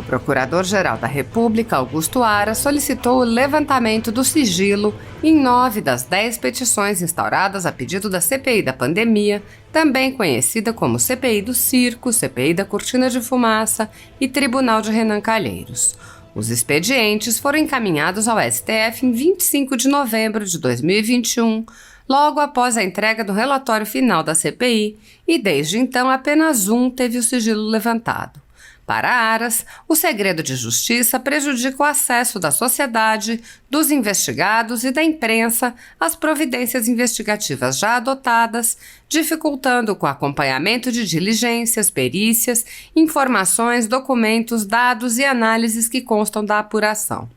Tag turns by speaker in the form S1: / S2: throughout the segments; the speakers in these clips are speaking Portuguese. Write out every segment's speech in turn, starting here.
S1: O Procurador-Geral da República, Augusto Aras, solicitou o levantamento do sigilo em 9 das 10 petições instauradas a pedido da CPI da pandemia, também conhecida como CPI do Circo, CPI da Cortina de Fumaça e Tribunal de Renan Calheiros. Os expedientes foram encaminhados ao STF em 25 de novembro de 2021, logo após a entrega do relatório final da CPI, e desde então apenas um teve o sigilo levantado. Para Aras, o segredo de justiça prejudica o acesso da sociedade, dos investigados e da imprensa às providências investigativas já adotadas, dificultando o acompanhamento de diligências, perícias, informações, documentos, dados e análises que constam da apuração.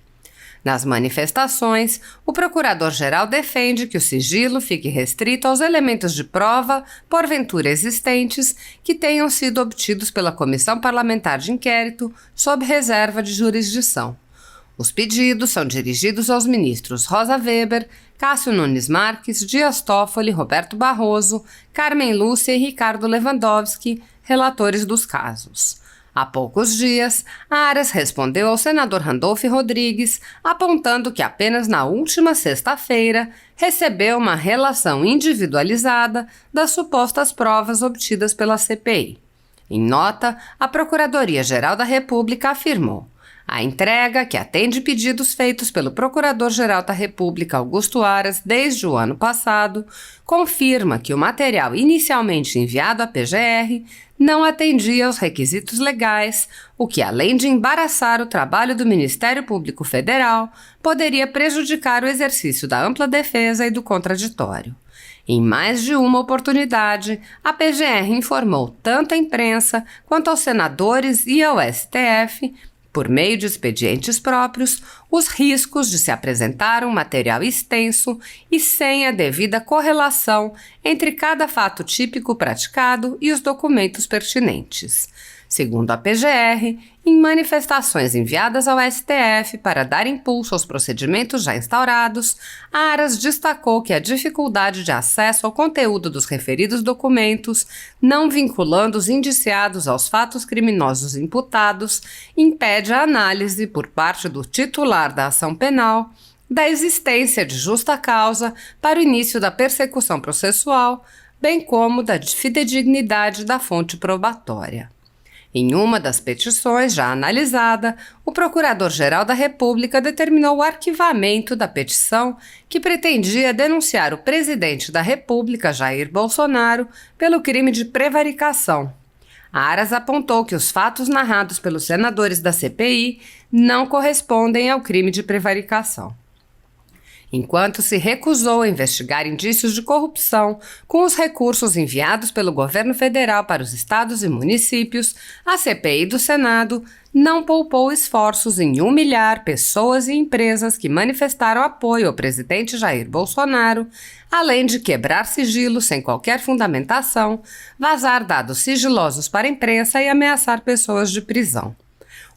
S1: Nas manifestações, o Procurador-Geral defende que o sigilo fique restrito aos elementos de prova, porventura existentes, que tenham sido obtidos pela Comissão Parlamentar de Inquérito sob reserva de jurisdição. Os pedidos são dirigidos aos ministros Rosa Weber, Cássio Nunes Marques, Dias Toffoli, Roberto Barroso, Carmen Lúcia e Ricardo Lewandowski, relatores dos casos. Há poucos dias, Aras respondeu ao senador Randolph Rodrigues, apontando que apenas na última sexta-feira recebeu uma relação individualizada das supostas provas obtidas pela CPI. Em nota, a Procuradoria-Geral da República afirmou: a entrega, que atende pedidos feitos pelo Procurador-Geral da República, Augusto Aras, desde o ano passado, confirma que o material inicialmente enviado à PGR não atendia aos requisitos legais, o que, além de embaraçar o trabalho do Ministério Público Federal, poderia prejudicar o exercício da ampla defesa e do contraditório. Em mais de uma oportunidade, a PGR informou tanto a imprensa quanto aos senadores e ao STF, por meio de expedientes próprios, os riscos de se apresentar um material extenso e sem a devida correlação entre cada fato típico praticado e os documentos pertinentes. Segundo a PGR, em manifestações enviadas ao STF para dar impulso aos procedimentos já instaurados, Aras destacou que a dificuldade de acesso ao conteúdo dos referidos documentos, não vinculando os indiciados aos fatos criminosos imputados, impede a análise por parte do titular da ação penal da existência de justa causa para o início da persecução processual, bem como da fidedignidade da fonte probatória. Em uma das petições já analisada, o Procurador-Geral da República determinou o arquivamento da petição que pretendia denunciar o presidente da República, Jair Bolsonaro, pelo crime de prevaricação. Aras apontou que os fatos narrados pelos senadores da CPI não correspondem ao crime de prevaricação. Enquanto se recusou a investigar indícios de corrupção com os recursos enviados pelo governo federal para os estados e municípios, a CPI do Senado não poupou esforços em humilhar pessoas e empresas que manifestaram apoio ao presidente Jair Bolsonaro, além de quebrar sigilo sem qualquer fundamentação, vazar dados sigilosos para a imprensa e ameaçar pessoas de prisão.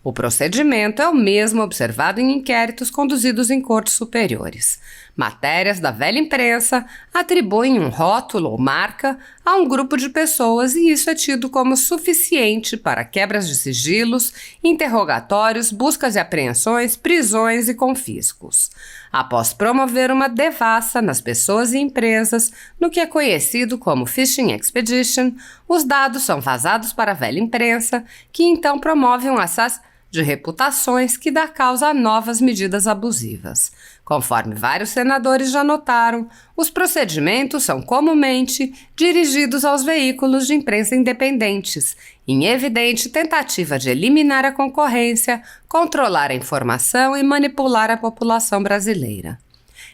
S1: O procedimento é o mesmo observado em inquéritos conduzidos em cortes superiores. Matérias da velha imprensa atribuem um rótulo ou marca a um grupo de pessoas e isso é tido como suficiente para quebras de sigilos, interrogatórios, buscas e apreensões, prisões e confiscos. Após promover uma devassa nas pessoas e empresas, no que é conhecido como Fishing Expedition, os dados são vazados para a velha imprensa, que então promove um acesso de reputações que dá causa a novas medidas abusivas. Conforme vários senadores já notaram, os procedimentos são comumente dirigidos aos veículos de imprensa independentes, em evidente tentativa de eliminar a concorrência, controlar a informação e manipular a população brasileira.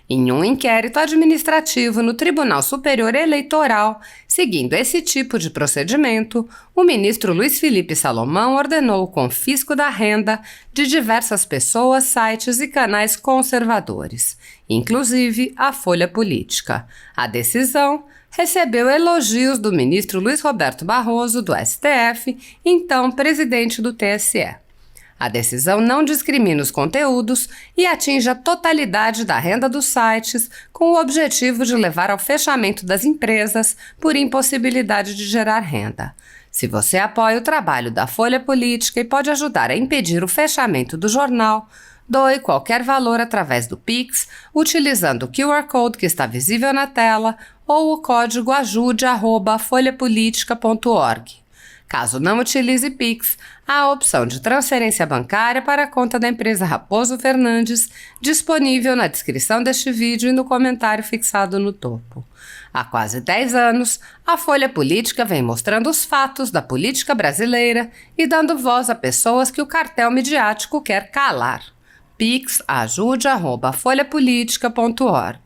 S1: Em um inquérito administrativo no Tribunal Superior Eleitoral, seguindo esse tipo de procedimento, o ministro Luiz Felipe Salomão ordenou o confisco da renda de diversas pessoas, sites e canais conservadores, inclusive a Folha Política. A decisão recebeu elogios do ministro Luiz Roberto Barroso, do STF, então presidente do TSE. A decisão não discrimina os conteúdos e atinge a totalidade da renda dos sites, com o objetivo de levar ao fechamento das empresas por impossibilidade de gerar renda. Se você apoia o trabalho da Folha Política e pode ajudar a impedir o fechamento do jornal, doe qualquer valor através do Pix, utilizando o QR Code que está visível na tela ou o código ajude@folhapolitica.org. Caso não utilize Pix, há a opção de transferência bancária para a conta da empresa Raposo Fernandes, disponível na descrição deste vídeo e no comentário fixado no topo. Há quase 10 anos, a Folha Política vem mostrando os fatos da política brasileira e dando voz a pessoas que o cartel midiático quer calar. Pix ajude@folhapolitica.org.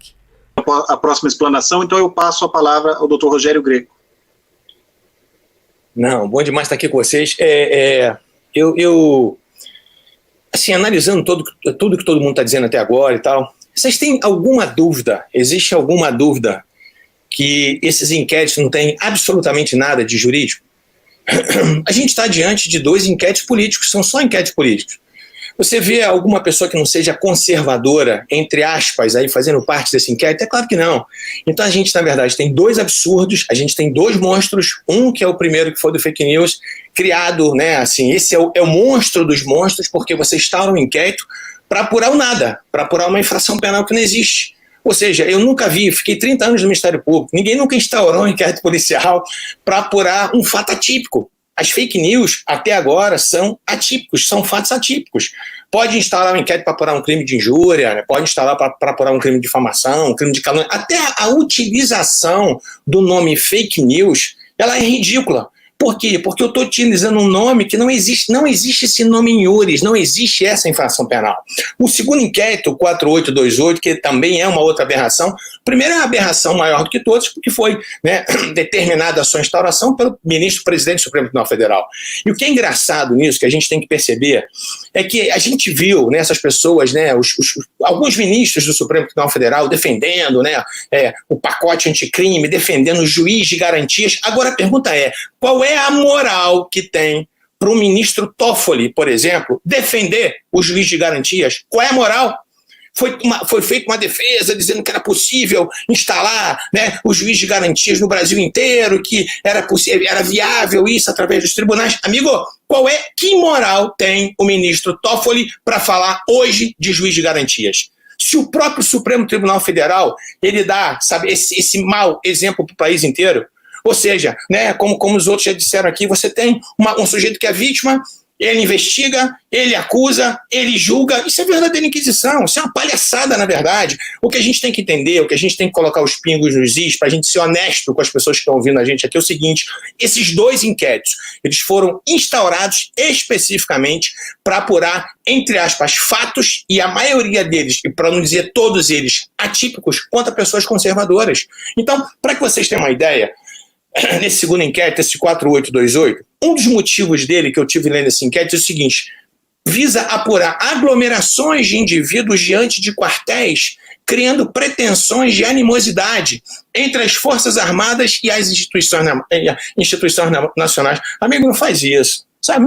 S2: A próxima explanação, então eu passo a palavra ao Dr. Rogério Greco.
S3: Não, bom demais estar aqui com vocês. Assim, analisando tudo que todo mundo está dizendo até agora e tal, vocês têm alguma dúvida, existe alguma dúvida que esses inquéritos não têm absolutamente nada de jurídico? A gente está diante de 2 inquéritos políticos, são só inquéritos políticos. Você vê alguma pessoa que não seja conservadora, entre aspas, aí fazendo parte desse inquérito? É claro que não. Então a gente, na verdade, tem 2 absurdos, a gente tem 2 monstros, um que é o primeiro que foi do fake news, criado, né, assim, esse é o monstro dos monstros, porque você instaura um inquérito para apurar o nada, para apurar uma infração penal que não existe. Ou seja, eu nunca vi, fiquei 30 anos no Ministério Público, ninguém nunca instaurou um inquérito policial para apurar um fato atípico. As fake news, até agora, são atípicos, são fatos atípicos. Pode instalar um inquérito para apurar um crime de injúria, né? Pode instalar para apurar um crime de difamação, um crime de calúnia. Até a utilização do nome fake news, ela é ridícula. Por quê? Porque eu estou utilizando um nome que não existe esse nome em iures, não existe essa infração penal. O segundo inquérito, o 4828, que também é uma outra aberração, primeiro é uma aberração maior do que todos, porque foi, né, determinada a sua instauração pelo ministro-presidente do Supremo Tribunal Federal. E o que é engraçado nisso, que a gente tem que perceber, é que a gente viu nessas pessoas, né, alguns ministros do Supremo Tribunal Federal defendendo, né, o pacote anticrime, defendendo o juiz de garantias. Agora a pergunta é, qual é a moral que tem para o ministro Toffoli, por exemplo, defender o juiz de garantias? Qual é a moral? Foi feita uma defesa dizendo que era possível instalar, né, o juiz de garantias no Brasil inteiro, que era viável isso através dos tribunais. Amigo, que moral tem o ministro Toffoli para falar hoje de juiz de garantias? Se o próprio Supremo Tribunal Federal ele dá, sabe, esse mau exemplo para o país inteiro, ou seja, né, como os outros já disseram aqui, você tem um sujeito que é vítima, ele investiga, ele acusa, ele julga. Isso é verdadeira inquisição, isso é uma palhaçada, na verdade. O que a gente tem que entender, o que a gente tem que colocar os pingos nos is, para a gente ser honesto com as pessoas que estão ouvindo a gente aqui, é o seguinte: esses 2 inquéritos, eles foram instaurados especificamente para apurar, entre aspas, fatos, e a maioria deles, e para não dizer todos eles, atípicos, contra pessoas conservadoras. Então, para que vocês tenham uma ideia, nesse segundo inquérito, esse 4828, um dos motivos dele que eu tive lendo esse inquérito é o seguinte: visa apurar aglomerações de indivíduos diante de quartéis, criando pretensões de animosidade entre as Forças Armadas e as instituições nacionais. Amigo, não faz isso. Sabe,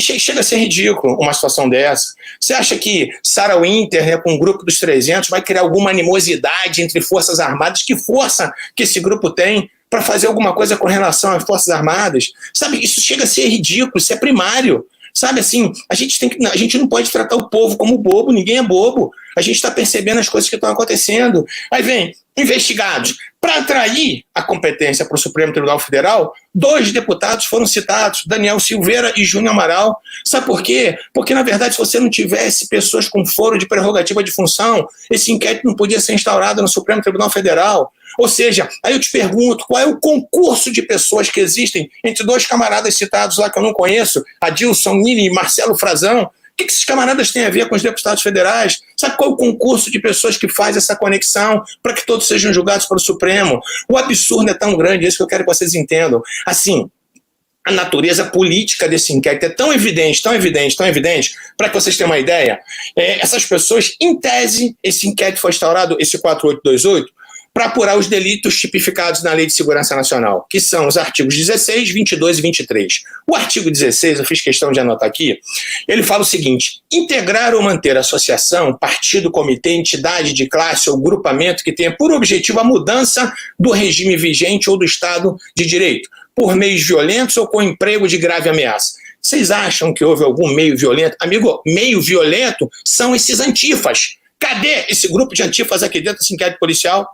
S3: chega a ser ridículo uma situação dessa. Você acha que Sarah Winter, né, com o grupo dos 300, vai criar alguma animosidade entre Forças Armadas? Que força que esse grupo tem para fazer alguma coisa com relação às Forças Armadas? Sabe, isso chega a ser ridículo, isso é primário. Sabe, assim, a gente não pode tratar o povo como bobo, ninguém é bobo. A gente está percebendo as coisas que estão acontecendo. Aí vem, investigados. Para atrair a competência para o Supremo Tribunal Federal, 2 deputados foram citados, Daniel Silveira e Júnior Amaral. Sabe por quê? Porque, na verdade, se você não tivesse pessoas com foro de prerrogativa de função, esse inquérito não podia ser instaurado no Supremo Tribunal Federal. Ou seja, aí eu te pergunto, qual é o concurso de pessoas que existem entre 2 camaradas citados lá que eu não conheço, Adilson Nini e Marcelo Frazão? O que esses camaradas têm a ver com os deputados federais? Sabe qual é o concurso de pessoas que faz essa conexão para que todos sejam julgados pelo Supremo? O absurdo é tão grande, é isso que eu quero que vocês entendam. Assim, a natureza política desse inquérito é tão evidente, para que vocês tenham uma ideia, essas pessoas, em tese, esse inquérito foi instaurado, esse 4828, para apurar os delitos tipificados na Lei de Segurança Nacional, que são os artigos 16, 22 e 23. O artigo 16, eu fiz questão de anotar aqui, ele fala o seguinte: integrar ou manter associação, partido, comitê, entidade de classe ou grupamento que tenha por objetivo a mudança do regime vigente ou do Estado de Direito, por meios violentos ou com emprego de grave ameaça. Vocês acham que houve algum meio violento? Amigo, meio violento são esses antifas. Cadê esse grupo de antifas aqui dentro desse inquérito policial?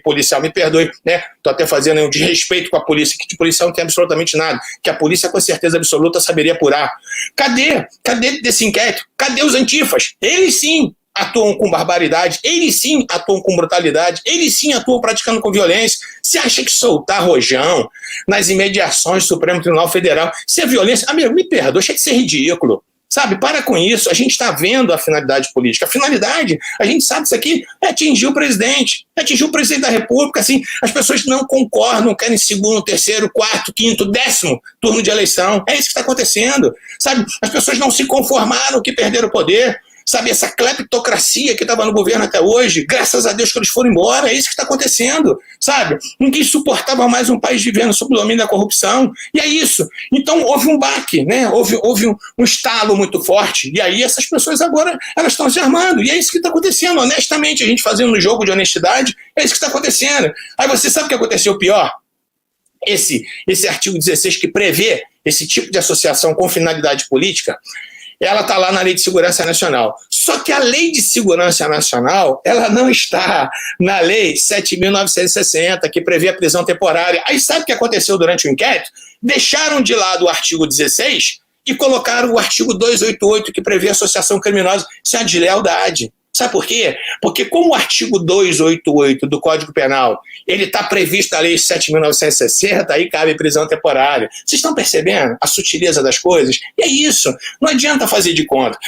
S3: Policial, me perdoe, né? Estou até fazendo um desrespeito com a polícia, que de policial não tem absolutamente nada, que a polícia com certeza absoluta saberia apurar. Cadê desse inquérito? Cadê os antifas? Eles sim atuam com barbaridade, eles sim atuam com brutalidade, eles sim atuam praticando com violência. Você acha que soltar rojão nas imediações do Supremo Tribunal Federal, isso é violência? Amigo, me perdoe, deixa de ser ridículo. Sabe, para com isso, a gente está vendo a finalidade política. A finalidade, a gente sabe isso aqui, é atingir o presidente da República, assim, as pessoas não concordam, querem segundo, terceiro, quarto, quinto, 10º turno de eleição. É isso que está acontecendo, sabe? As pessoas não se conformaram que perderam o poder. Sabe, essa cleptocracia que estava no governo até hoje, graças a Deus que eles foram embora, é isso que está acontecendo, sabe? Ninguém suportava mais um país vivendo sob o domínio da corrupção, e é isso. Então houve um baque, né? Houve um estalo muito forte, e aí essas pessoas agora, elas estão se armando, e é isso que está acontecendo, honestamente, a gente fazendo um jogo de honestidade, é isso que está acontecendo. Aí você sabe o que aconteceu pior? Esse artigo 16 que prevê esse tipo de associação com finalidade política, ela está lá na Lei de Segurança Nacional. Só que a Lei de Segurança Nacional, ela não está na Lei 7.960, que prevê a prisão temporária. Aí sabe o que aconteceu durante o inquérito? Deixaram de lado o artigo 16 e colocaram o artigo 288, que prevê associação criminosa. Isso é uma deslealdade. Sabe por quê? Porque como o artigo 288 do Código Penal, ele está previsto na Lei 7.960, aí cabe prisão temporária. Vocês estão percebendo a sutileza das coisas? E é isso, não adianta fazer de conta.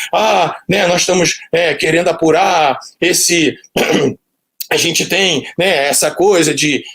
S3: Nós estamos querendo apurar esse... A gente tem, né, essa coisa de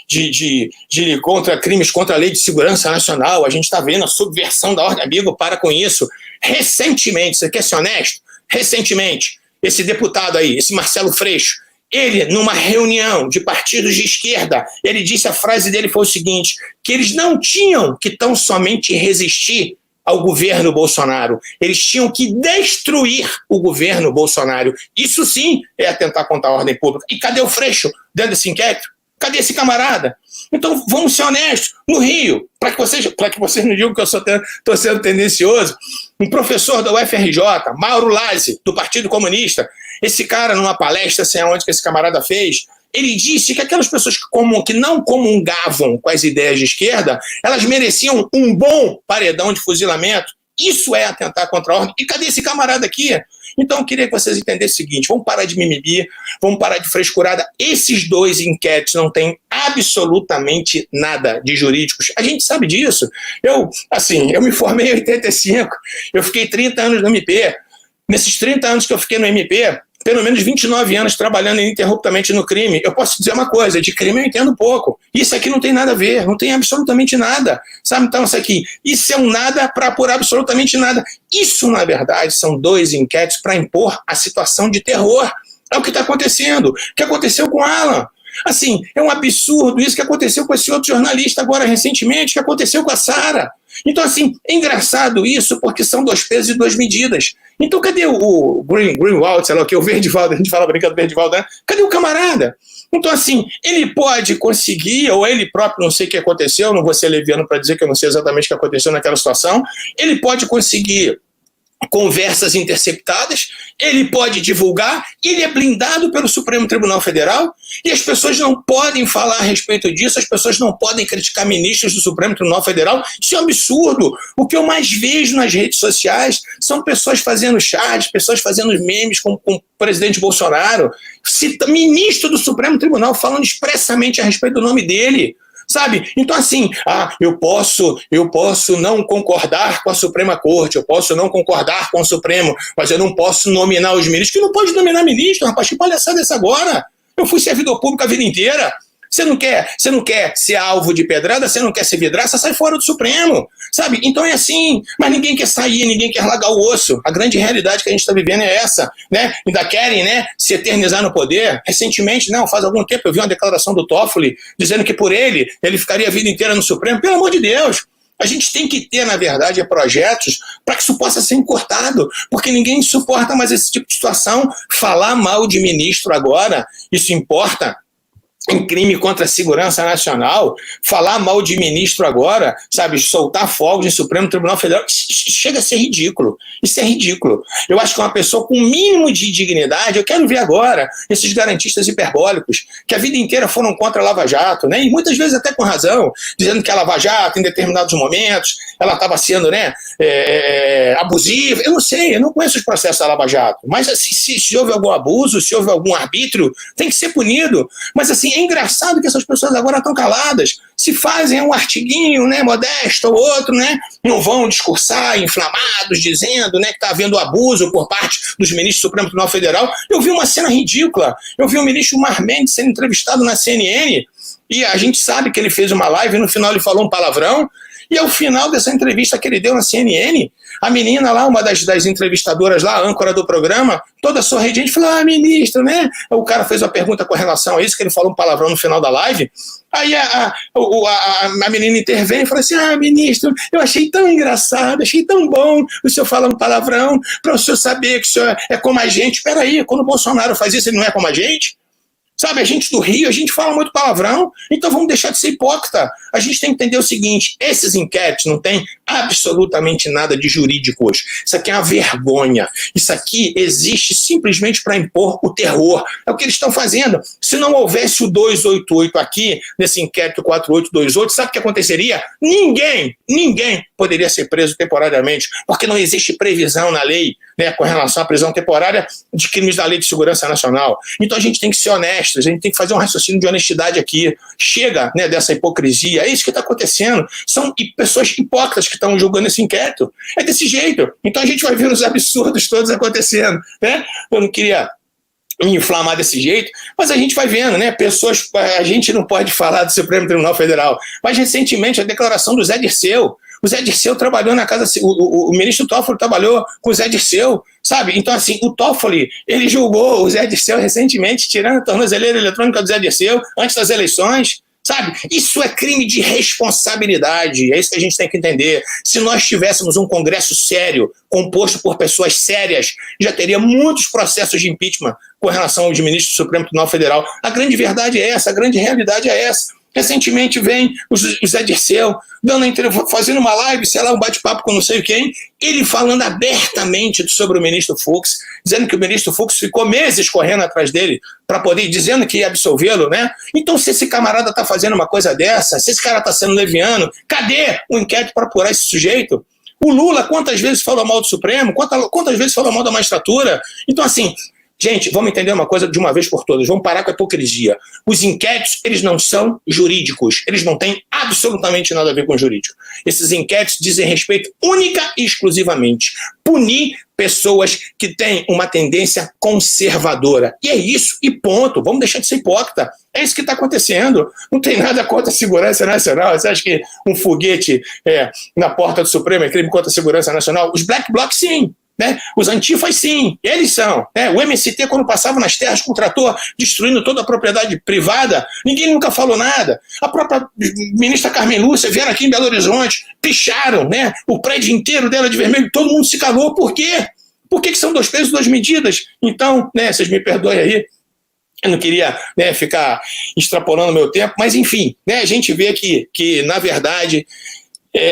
S3: contra crimes contra a Lei de Segurança Nacional, a gente está vendo a subversão da ordem. Amigo, para com isso. Recentemente, você quer ser honesto? Recentemente, esse deputado aí, esse Marcelo Freixo, ele, numa reunião de partidos de esquerda, ele disse, a frase dele foi o seguinte, que eles não tinham que tão somente resistir ao governo Bolsonaro, eles tinham que destruir o governo Bolsonaro. Isso sim é atentar contra a ordem pública. E cadê o Freixo dentro desse inquérito? Cadê esse camarada? Então, vamos ser honestos. No Rio, para que vocês não digam que eu estou sendo tendencioso, um professor da UFRJ, Mauro Lazzi, do Partido Comunista, esse cara, numa palestra, sei aonde que esse camarada fez, ele disse que aquelas pessoas que não comungavam com as ideias de esquerda, elas mereciam um bom paredão de fuzilamento. Isso é atentar contra a ordem. E cadê esse camarada aqui? Então, eu queria que vocês entendessem o seguinte, vamos parar de mimimi, vamos parar de frescurada. Esses dois inquéritos não têm absolutamente nada de jurídicos. A gente sabe disso. Eu me formei em 85, eu fiquei 30 anos no MP. Nesses 30 anos que eu fiquei no MP, pelo menos 29 anos trabalhando ininterruptamente no crime. Eu posso dizer uma coisa, de crime eu entendo pouco. Isso aqui não tem nada a ver, não tem absolutamente nada. Sabe, então isso é um nada para apurar absolutamente nada. Isso, na verdade, são dois inquéritos para impor a situação de terror. É o que está acontecendo. O que aconteceu com o Alan? Assim, é um absurdo isso que aconteceu com esse outro jornalista agora recentemente, que aconteceu com a Sara. Então, assim, é engraçado isso porque são dois pesos e duas medidas. Então, cadê o Greenwald, sei lá o que, o Verdivaldo, a gente fala brincando do Verdivaldo, né? Cadê o camarada? Então, assim, ele pode conseguir, ou ele próprio, não sei o que aconteceu, não vou ser leviano para dizer que eu não sei exatamente o que aconteceu naquela situação, ele pode conseguir conversas interceptadas, ele pode divulgar, ele é blindado pelo Supremo Tribunal Federal e as pessoas não podem falar a respeito disso, as pessoas não podem criticar ministros do Supremo Tribunal Federal. Isso é um absurdo. O que eu mais vejo nas redes sociais são pessoas fazendo chats, pessoas fazendo memes com o presidente Bolsonaro, ministro do Supremo Tribunal falando expressamente a respeito do nome dele. Sabe? Então, assim, eu posso não concordar com a Suprema Corte, eu posso não concordar com o Supremo, mas eu não posso nominar os ministros. Que não pode nominar ministro, rapaz, que palhaçada é essa agora? Eu fui servidor público a vida inteira. Você não quer ser alvo de pedrada, você não quer ser vidraça, sai fora do Supremo, sabe? Então é assim, mas ninguém quer sair, ninguém quer largar o osso. A grande realidade que a gente está vivendo é essa, né? Ainda querem, né, se eternizar no poder. Recentemente, não, faz algum tempo eu vi uma declaração do Toffoli dizendo que por ele ficaria a vida inteira no Supremo. Pelo amor de Deus! A gente tem que ter, na verdade, projetos para que isso possa ser encurtado, porque ninguém suporta mais esse tipo de situação. Falar mal de ministro agora, isso importa? Em crime contra a segurança nacional, falar mal de ministro agora, sabe, soltar fogos em Supremo Tribunal Federal, chega a ser ridículo. Isso é ridículo. Eu acho que uma pessoa com o mínimo de dignidade, eu quero ver agora esses garantistas hiperbólicos, que a vida inteira foram contra a Lava Jato, né, e muitas vezes até com razão, dizendo que a Lava Jato, em determinados momentos, ela estava sendo, né, abusiva. Eu não sei, eu não conheço os processos da Lava Jato, mas se houve algum abuso, se houve algum arbítrio, tem que ser punido. Mas assim, é engraçado que essas pessoas agora estão caladas. Se fazem um artiguinho, né, modesto ou outro, né, não vão discursar inflamados, dizendo, né, que está havendo abuso por parte dos ministros do Supremo Tribunal Federal. Eu vi uma cena ridícula. Eu vi o ministro Mar Mendes sendo entrevistado na CNN e a gente sabe que ele fez uma live e no final ele falou um palavrão. E ao final dessa entrevista que ele deu na CNN, a menina lá, uma das entrevistadoras lá, a âncora do programa, toda sorridente, falou, ministro, né? O cara fez uma pergunta com relação a isso, que ele falou um palavrão no final da live. Aí a menina intervém e fala assim, ministro, eu achei tão engraçado, achei tão bom o senhor falando palavrão, para o senhor saber que o senhor é como a gente. Espera aí, quando o Bolsonaro faz isso, ele não é como a gente? Sabe, a gente do Rio, a gente fala muito palavrão, então vamos deixar de ser hipócrita. A gente tem que entender o seguinte, esses inquéritos não têm absolutamente nada de jurídico hoje. Isso aqui é uma vergonha. Isso aqui existe simplesmente para impor o terror. É o que eles estão fazendo. Se não houvesse o 288 aqui, nesse inquérito 4828, sabe o que aconteceria? Ninguém poderia ser preso temporariamente, porque não existe previsão na lei, né, com relação à prisão temporária de crimes da Lei de Segurança Nacional. Então a gente tem que ser honesto, a gente tem que fazer um raciocínio de honestidade aqui. Chega, né, dessa hipocrisia, é isso que está acontecendo. São pessoas hipócritas que estão julgando esse inquérito. É desse jeito. Então a gente vai ver os absurdos todos acontecendo, né? Eu não queria me inflamar desse jeito, mas a gente vai vendo, né? Pessoas, a gente não pode falar do Supremo Tribunal Federal, mas recentemente a declaração do Zé Dirceu. O Zé Dirceu trabalhou na casa, o ministro Toffoli trabalhou com o Zé Dirceu, sabe? Então, assim, o Toffoli, ele julgou o Zé Dirceu recentemente, tirando a tornozeleira eletrônica do Zé Dirceu antes das eleições, sabe? Isso é crime de responsabilidade, é isso que a gente tem que entender. Se nós tivéssemos um Congresso sério, composto por pessoas sérias, já teria muitos processos de impeachment com relação aos ministros do Supremo Tribunal Federal. A grande verdade é essa, a grande realidade é essa. Recentemente vem o Zé Dirceu fazendo uma live, sei lá, um bate-papo com não sei quem, ele falando abertamente sobre o ministro Fux, dizendo que o ministro Fux ficou meses correndo atrás dele para poder, dizendo que ia absolvê-lo, né? Então, se esse camarada está fazendo uma coisa dessa, se esse cara está sendo leviano, cadê o inquérito para apurar esse sujeito? O Lula, quantas vezes falou mal do Supremo? Quantas vezes falou mal da magistratura? Então, assim, gente, vamos entender uma coisa de uma vez por todas, vamos parar com a hipocrisia. Os inquéritos, eles não são jurídicos, eles não têm absolutamente nada a ver com jurídico. Esses inquéritos dizem respeito única e exclusivamente punir pessoas que têm uma tendência conservadora. E é isso, e ponto. Vamos deixar de ser hipócrita. É isso que está acontecendo. Não tem nada contra a segurança nacional. Você acha que um foguete na porta do Supremo é crime contra a segurança nacional? Os black blocs, sim. Né? Os antifas, sim, eles são. Né? O MST, quando passava nas terras com o trator, destruindo toda a propriedade privada, ninguém nunca falou nada. A própria ministra Carmen Lúcia vieram aqui em Belo Horizonte, picharam, né, o prédio inteiro dela de vermelho, todo mundo se calou. Por quê? Por que são 2 pesos, 2 medidas? Então, né, vocês me perdoem aí, eu não queria, né, ficar extrapolando o meu tempo, mas enfim, né, a gente vê que na verdade,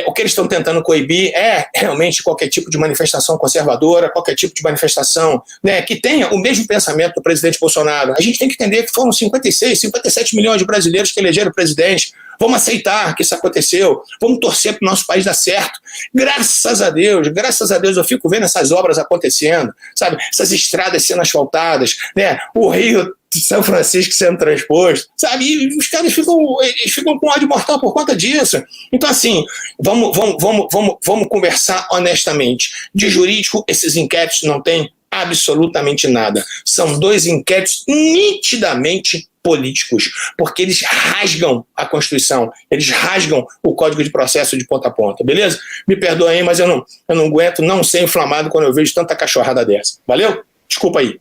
S3: o que eles estão tentando coibir é realmente qualquer tipo de manifestação conservadora, qualquer tipo de manifestação, né, que tenha o mesmo pensamento do presidente Bolsonaro. A gente tem que entender que foram 56, 57 milhões de brasileiros que elegeram o presidente. Vamos aceitar que isso aconteceu, vamos torcer para o nosso país dar certo. Graças a Deus, eu fico vendo essas obras acontecendo, sabe? Essas estradas sendo asfaltadas, né? O Rio de São Francisco sendo transposto, sabe? E os caras ficam com ódio mortal por conta disso. Então, assim, vamos conversar honestamente. De jurídico, esses inquéritos não têm absolutamente nada. São 2 inquéritos nitidamente políticos, porque eles rasgam a Constituição, eles rasgam o Código de Processo de ponta a ponta, beleza? Me perdoem aí, mas eu não aguento não ser inflamado quando eu vejo tanta cachorrada dessa. Valeu? Desculpa aí.